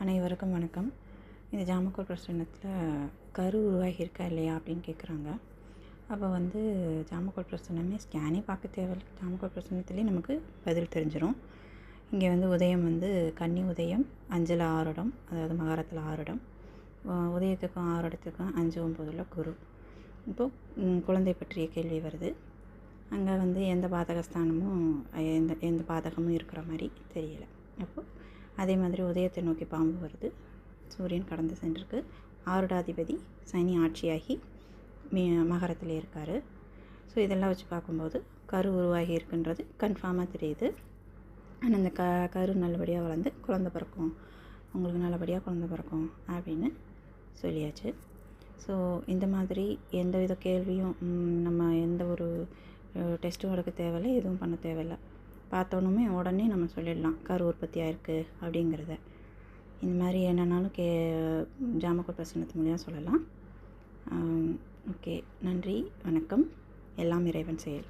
அனைவருக்கும் வணக்கம். இந்த ஜாமக்கோல் பிரசனத்தில் கரு உருவாகியிருக்கா இல்லையா அப்படின்னு கேட்குறாங்க. அப்போ ஜாமக்கோல் பிரசனமே ஸ்கேனே பார்க்க தேவையில்லை. ஜாமக்கோல் பிரசனத்துலேயே நமக்கு பதில் தெரிஞ்சிடும். இங்கே உதயம் கன்னி உதயம் 5ல் 6 இடம், அதாவது மகரத்தில் 6 இடம், உதயத்துக்கும் 6 இடத்துக்கும் 5, 9ல் குரு. இப்போது குழந்தை பற்றிய கேள்வி வருது. அங்கே எந்த பாதகஸ்தானமும் எந்த பாதகமும் இருக்கிற மாதிரி தெரியலை. அப்போது அதே மாதிரி உதயத்தை நோக்கி பாம்பு வருது. சூரியன் கடந்து சென்றிருக்கு. 6டாதிபதி சனி ஆட்சியாகி மகரத்தில் இருக்கார். ஸோ இதெல்லாம் வச்சு பார்க்கும்போது கரு உருவாகி இருக்குன்றது கன்ஃபார்மாக தெரியுது. ஆனால் அந்த கரு நல்லபடியாக வளர்ந்து குழந்தை பிறக்கும், உங்களுக்கு நல்லபடியாக குழந்தை பிறக்கும் அப்படின்னு சொல்லியாச்சு. ஸோ இந்த மாதிரி எந்த வித கேள்வியும் நம்ம எந்த ஒரு டெஸ்ட்டும் எடுக்க தேவையில்லை, எதுவும் பண்ண தேவையில்லை. பார்த்தோன்னுமே உடனே நம்ம சொல்லிடலாம் கரு உற்பத்தி ஆகிருக்கு அப்படிங்கிறத. இந்த மாதிரி என்னன்னாலும் ஜாமக்கோல் பிரசனத்து மூலியம் சொல்லலாம். ஓகே, நன்றி, வணக்கம். எல்லாம் இறைவன் செயல்.